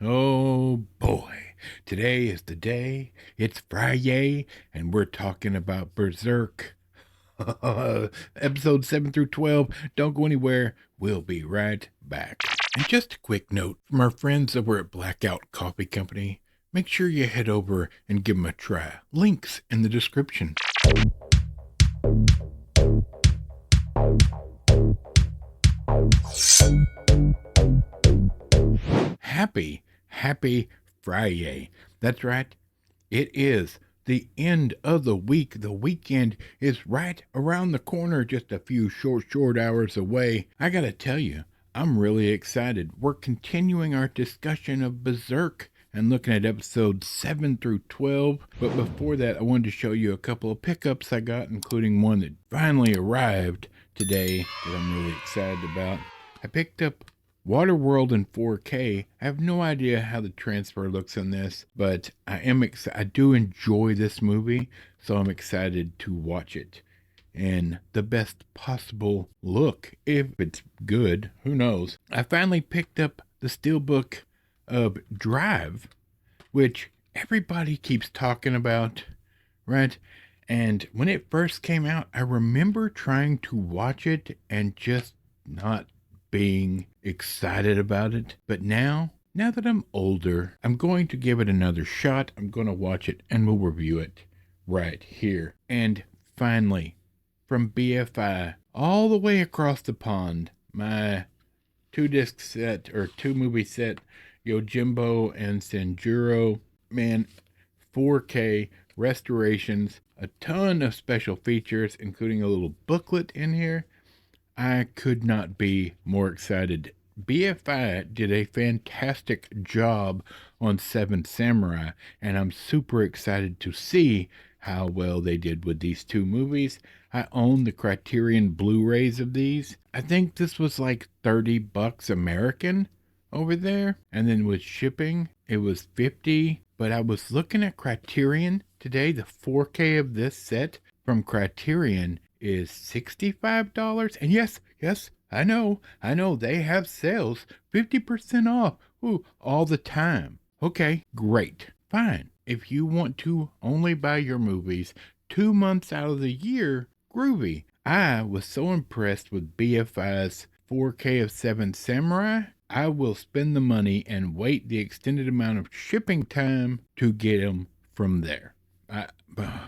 Oh boy, today is the day. It's Friday, and we're talking about Berserk. Episode 7 through 12. Don't go anywhere. We'll be right back. And just a quick note from our friends over at Blackout Coffee Company. Make sure you head over and give them a try. Links in the description. Happy Friday. That's right. It is the end of the week. The weekend is right around the corner, just a few short hours away. I gotta tell you, I'm really excited. We're continuing our discussion of Berserk and looking at episodes 7 through 12. But before that, I wanted to show you a couple of pickups I got, including one that finally arrived today that I'm really excited about. I picked up Waterworld in 4K. I have no idea how the transfer looks on this, but I do enjoy this movie, so I'm excited to watch it in the best possible look. If it's good, who knows? I finally picked up the steelbook of Drive, which everybody keeps talking about, right? And when it first came out, I remember trying to watch it and just not being excited about it. But now that I'm older, I'm going to give it another shot. I'm going to watch it and we'll review it right here. And finally, from BFI all the way across the pond, my 2-disc set or 2-movie set, Yojimbo and Sanjuro. Man, 4K restorations, a ton of special features, including a little booklet in here. I could not be more excited. BFI did a fantastic job on Seven Samurai, and I'm super excited to see how well they did with these 2 movies. I own the Criterion Blu-rays of these. I think this was like $30 American over there, and then with shipping, it was $50. But I was looking at Criterion today. The 4K of this set from Criterion is $65. And yes, I know, they have sales, 50% off, all the time. Okay, great, fine. If you want to only buy your movies 2 months out of the year, groovy. I was so impressed with BFI's 4K of Seven Samurai. I will spend the money and wait the extended amount of shipping time to get them from there.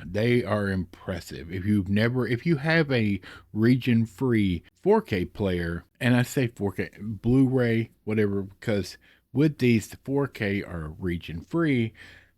They are impressive. If you have a region-free 4K player, and I say 4K, Blu-ray, whatever, because with these, the 4K are region-free,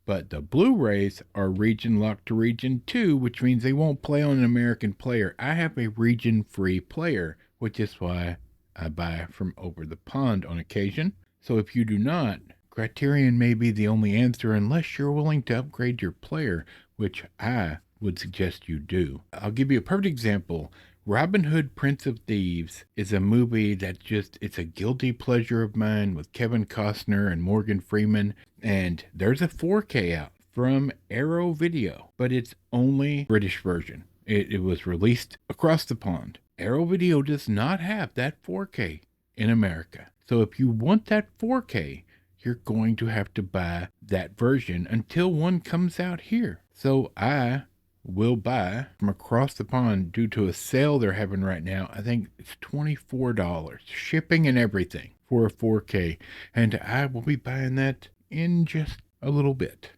but the Blu-rays are region-locked to region 2, which means they won't play on an American player. I have a region-free player, which is why I buy from over the pond on occasion. So if you do not, Criterion may be the only answer unless you're willing to upgrade your player, which I would suggest you do. I'll give you a perfect example. Robin Hood, Prince of Thieves is a movie that it's a guilty pleasure of mine with Kevin Costner and Morgan Freeman. And there's a 4K out from Arrow Video, but it's only British version. It was released across the pond. Arrow Video does not have that 4K in America. So if you want that 4K, you're going to have to buy that version until one comes out here. So I will buy from across the pond due to a sale they're having right now. I think it's $24, shipping and everything for a 4K. And I will be buying that in just a little bit.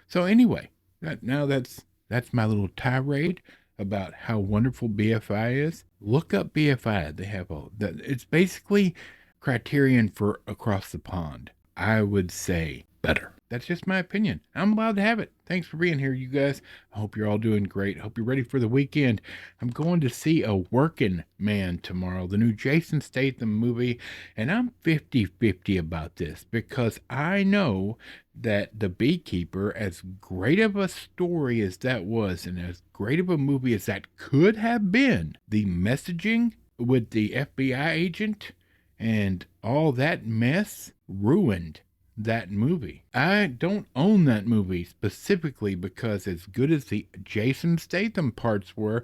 So anyway, that's my little tirade about how wonderful BFI is. Look up BFI. They have it's basically Criterion for across the pond. I would say better. That's just my opinion. I'm allowed to have it. Thanks for being here, you guys. I hope you're all doing great. Hope you're ready for the weekend. I'm going to see A Working Man tomorrow, the new Jason Statham movie, and I'm 50-50 about this because I know that The Beekeeper, as great of a story as that was and as great of a movie as that could have been, the messaging with the FBI agent and all that mess ruined that movie. I don't own that movie specifically because as good as the Jason Statham parts were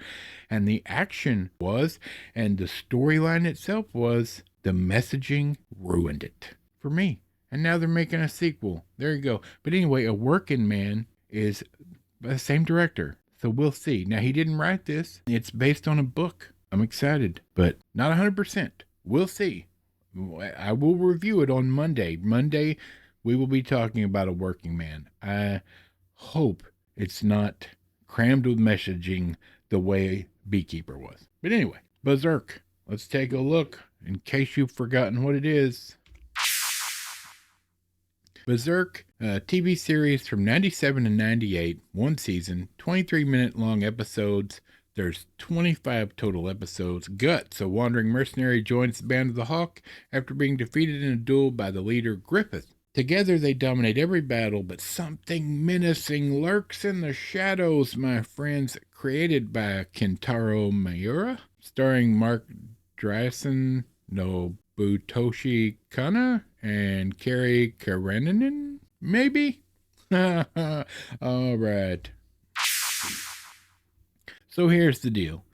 and the action was and the storyline itself was, the messaging ruined it for me. And now they're making a sequel. There you go. But anyway, A Working Man is the same director. So we'll see. Now, he didn't write this. It's based on a book. I'm excited, but not 100%. We'll see. I will review it on Monday. Monday, we will be talking about A Working Man. I hope it's not crammed with messaging the way Beekeeper was. But anyway, Berserk. Let's take a look in case you've forgotten what it is. Berserk, a TV series from 97 to 98, one season, 23-minute long episodes. There's 25 total episodes. Guts, a wandering mercenary, joins the Band of the Hawk after being defeated in a duel by the leader Griffith. Together they dominate every battle, but something menacing lurks in the shadows, my friends. Created by Kentaro Miura, starring Mark Dreisen, Nobutoshi Kana, and Kari Karenanen, maybe? All right. So here's the deal.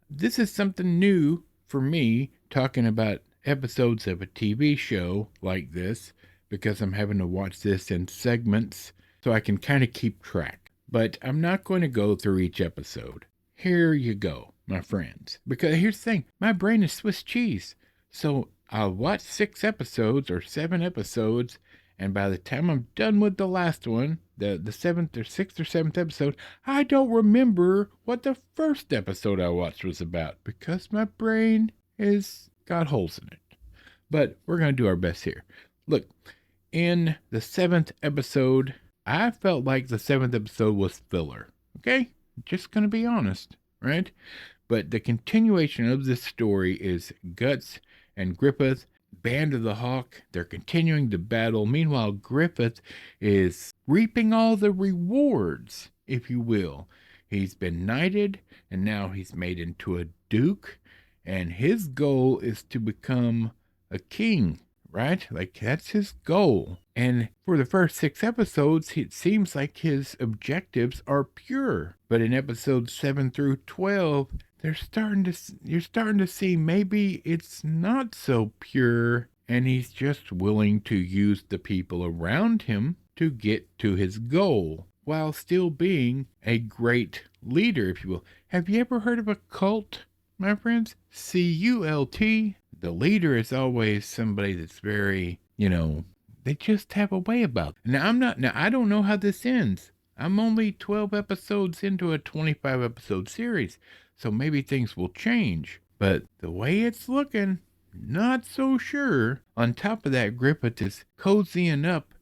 This is something new for me, talking about episodes of a TV show like this, because I'm having to watch this in segments so I can kind of keep track. But I'm not going to go through each episode. Here you go, my friends. Because here's the thing, my brain is Swiss cheese. So I'll watch 6 episodes or 7 episodes, and by the time I'm done with the last one, the 7th or 6th or 7th episode, I don't remember what the first episode I watched was about, because my brain is got holes in it. But we're going to do our best here. Look, in the 7th episode, I felt like the 7th episode was filler. Okay? Just going to be honest, right? But the continuation of this story is Guts and Griffith, Band of the Hawk. They're continuing the battle. Meanwhile, Griffith is reaping all the rewards, if you will. He's been knighted, and now he's made into a duke, and his goal is to become a king, right? Like, that's his goal. And for the first 6 episodes, it seems like his objectives are pure. But in episodes 7 through 12, you're starting to see maybe it's not so pure, and he's just willing to use the people around him to get to his goal, while still being a great leader, if you will. Have you ever heard of a cult, my friends? CULT. The leader is always somebody that's very, they just have a way about it. Now I don't know how this ends. I'm only 12 episodes into a 25 episode series, so maybe things will change. But the way it's looking, not so sure. On top of that, Griffith is cozying up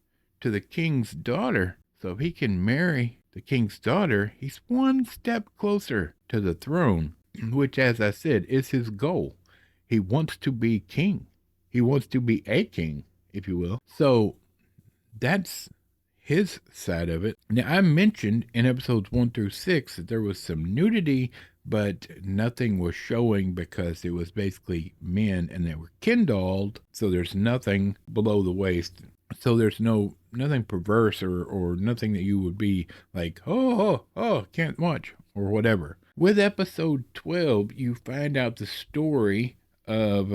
to the king's daughter. So if he can marry the king's daughter, he's one step closer to the throne, which, as I said, is his goal. He wants to be king. He wants to be a king, if you will. So that's his side of it. Now, I mentioned in episodes 1 through 6 that there was some nudity, but nothing was showing because it was basically men and they were kindled. So there's nothing below the waist. So there's nothing perverse or nothing that you would be like, oh, can't watch or whatever. With episode 12, you find out the story of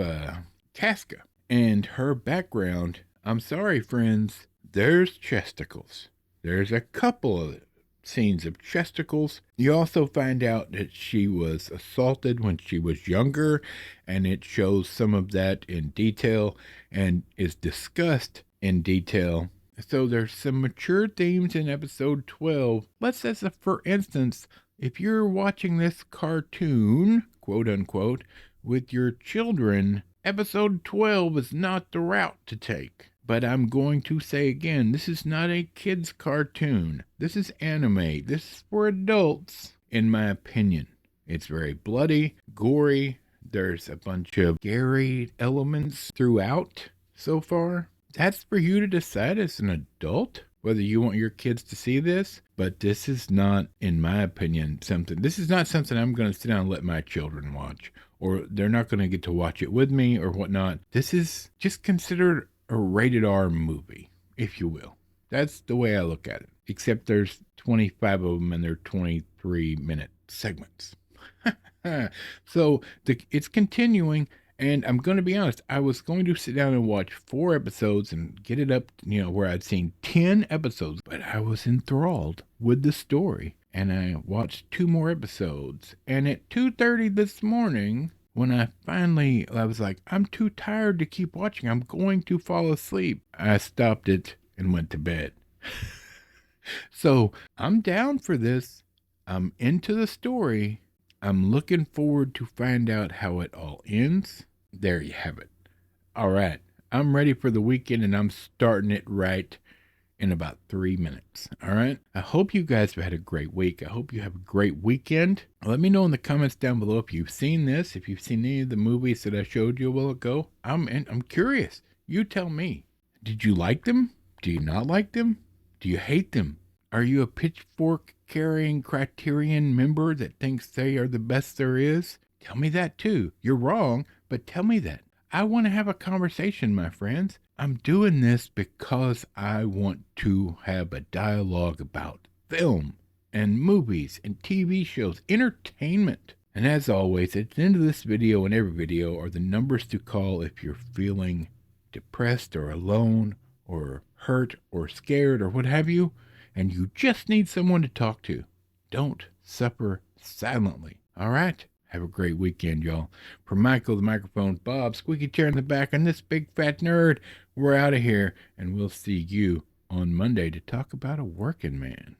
Casca and her background. I'm sorry, friends. There's chesticles. There's a couple of scenes of chesticles. You also find out that she was assaulted when she was younger, and it shows some of that in detail and is discussed in detail. So there's some mature themes in episode 12. Let's say, for instance, if you're watching this cartoon, quote unquote, with your children, episode 12 is not the route to take. But I'm going to say again, this is not a kid's cartoon. This is anime. This is for adults, in my opinion. It's very bloody, gory. There's a bunch of scary elements throughout so far. That's for you to decide as an adult whether you want your kids to see this. But this is not, in my opinion, this is not something I'm going to sit down and let my children watch. Or they're not going to get to watch it with me or whatnot. This is just considered a rated R movie, if you will. That's the way I look at it. Except there's 25 of them and they're 23-minute segments. So it's continuing And I'm going to be honest, I was going to sit down and watch 4 episodes and get it up, where I'd seen 10 episodes, but I was enthralled with the story. And I watched 2 more episodes. And at 2:30 this morning, when I was like, I'm too tired to keep watching. I'm going to fall asleep. I stopped it and went to bed. So I'm down for this. I'm into the story. I'm looking forward to find out how it all ends. There you have it. All right. I'm ready for the weekend and I'm starting it right in about 3 minutes. All right. I hope you guys have had a great week. I hope you have a great weekend. Let me know in the comments down below if you've seen this, if you've seen any of the movies that I showed you a while ago. I'm curious. You tell me. Did you like them? Do you not like them? Do you hate them? Are you a pitchfork carrying Criterion member that thinks they are the best there is? Tell me that too. You're wrong, but tell me that. I want to have a conversation, my friends. I'm doing this because I want to have a dialogue about film and movies and TV shows, entertainment. And as always, at the end of this video and every video are the numbers to call if you're feeling depressed or alone or hurt or scared or what have you, and you just need someone to talk to. Don't suffer silently. All right? Have a great weekend, y'all. For Michael, the microphone, Bob, squeaky chair in the back, and this big fat nerd, we're out of here, and we'll see you on Monday to talk about a working man.